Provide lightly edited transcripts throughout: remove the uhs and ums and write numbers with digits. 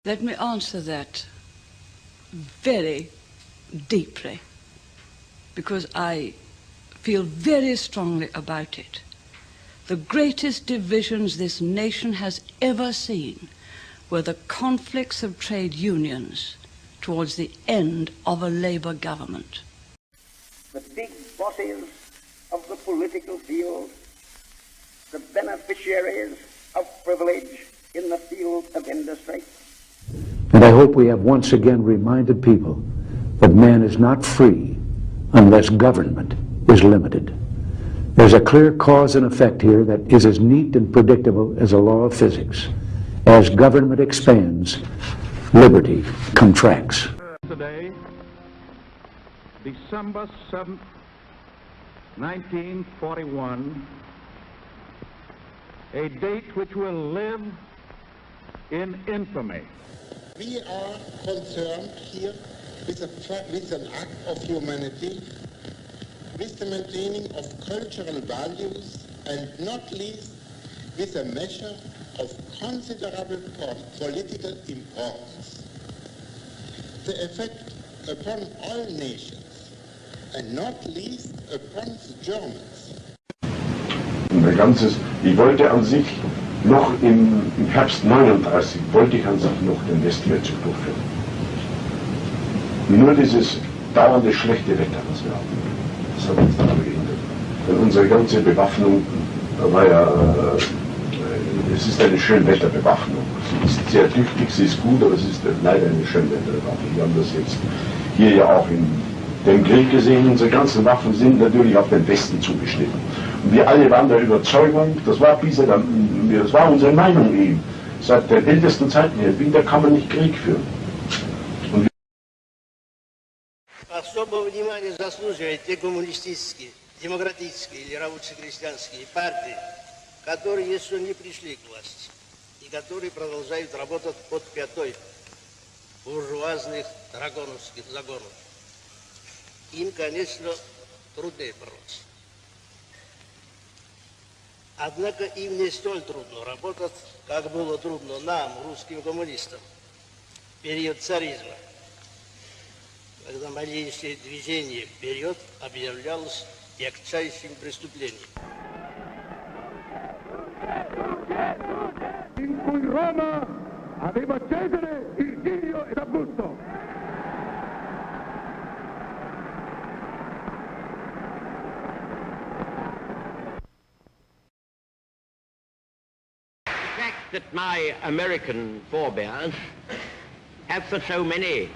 Let me answer that very deeply, because I feel very strongly about it. The greatest divisions this nation has ever seen were the conflicts of trade unions towards the end of a Labour government. The big bosses of the political field, the beneficiaries of privilege in the field of industry. And I hope we have once again reminded people that man is not free unless government is limited. There's a clear cause and effect here that is as neat and predictable as a law of physics. As government expands, liberty contracts. Today, December 7th, 1941, a date which will live in infamy. We are concerned here with an act of humanity, with the maintaining of cultural values, and not least with a measure of considerable political importance. The effect upon all nations, and not least upon the Germans. Ich wollte an sich noch im Herbst 39, wollte ich an sich noch den Westfeldzug durchführen. Nur dieses dauernde schlechte Wetter, was wir hatten, das hat uns daran gehindert. Denn unsere ganze Bewaffnung war ja, es ist eine Schönwetterbewaffnung. Sie ist sehr tüchtig, sie ist gut, aber es ist leider eine Schönwetterbewaffnung. Wir haben das jetzt hier ja auch in dem Krieg gesehen. Unsere ganzen Waffen sind natürlich auf den Westen zugeschnitten. Und wir alle waren der Überzeugung, das war unsere Meinung eben, seit der ältesten Zeiten her, wieder kann man nicht Krieg führen. Особого внимания заслуживают те коммунистические, демократические или рабоче-крестьянские партии, которые еще не пришли к власти и которые продолжают работать под пятой буржуазных драгоновских загонов. Им, конечно, труднее бороться. Однако им не столь трудно работать, как было трудно нам, русским коммунистам, в период царизма, когда малейшее движение вперед объявлялось тягчайшим преступлением. In cui Roma aveva Cesare, Virgilio ed Augusto. The fact that my American forebears have for so many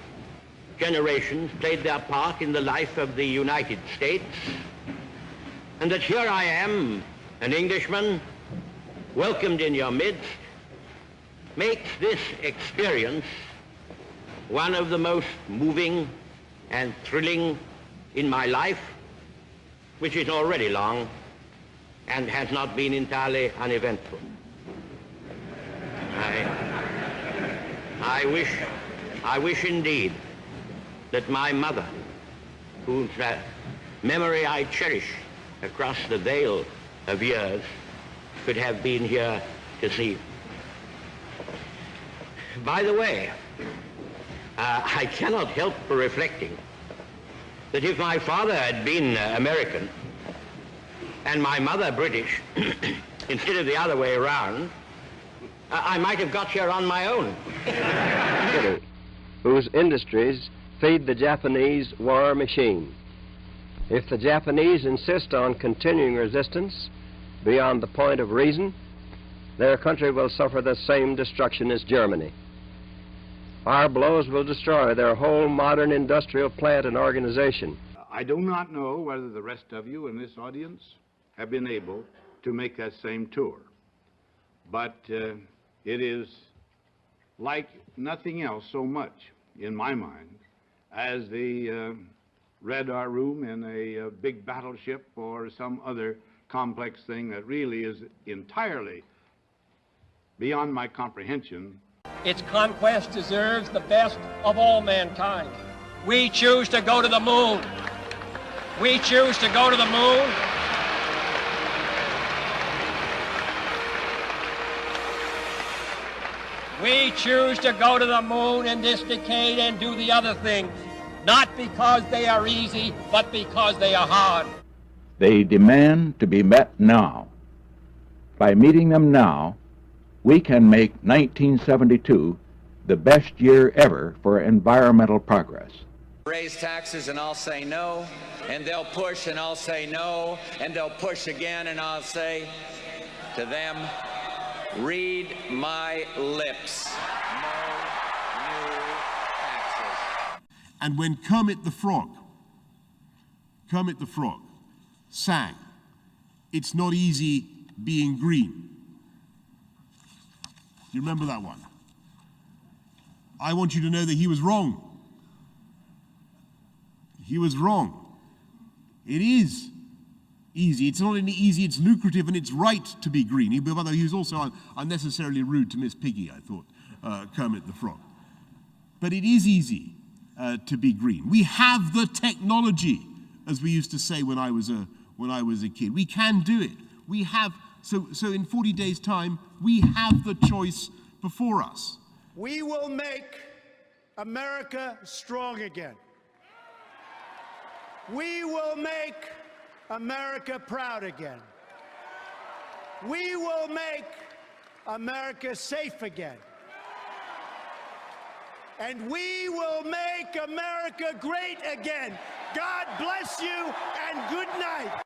generations played their part in the life of the United States, and that here I am, an Englishman, welcomed in your midst, makes this experience one of the most moving and thrilling in my life, which is already long and has not been entirely uneventful. I wish indeed that my mother, whose memory I cherish across the veil of years, could have been here to see. By the way, I cannot help reflecting that if my father had been American and my mother British, instead of the other way around, I might have got here on my own. Whose industries feed the Japanese war machine. If the Japanese insist on continuing resistance beyond the point of reason, their country will suffer the same destruction as Germany. Our blows will destroy their whole modern industrial plant and organization. I do not know whether the rest of you in this audience have been able to make that same tour, but it is like nothing else so much in my mind as the radar room in a big battleship or some other complex thing that really is entirely beyond my comprehension. Its conquest deserves the best of all mankind. We choose to go to the moon. We choose to go to the moon. We choose to go to the moon in this decade and do the other things, not because they are easy, but because they are hard. They demand to be met now. By meeting them now, we can make 1972 the best year ever for environmental progress. Raise taxes and I'll say no, and they'll push and I'll say no, and they'll push again and I'll say to them, read my lips. No new taxes. And when Kermit the Frog sang, "It's not easy being green." Do you remember that one? I want you to know that he was wrong. He was wrong. It is easy. It's not only easy, it's lucrative and it's right to be green. He was also unnecessarily rude to Miss Piggy, I thought, Kermit the Frog. But it is easy to be green. We have the technology, as we used to say when I was a kid. We can do it. We have, so in 40 days' time, we have the choice before us. We will make America strong again. We will make America proud again. We will make America safe again. And we will make America great again. God bless you and good night.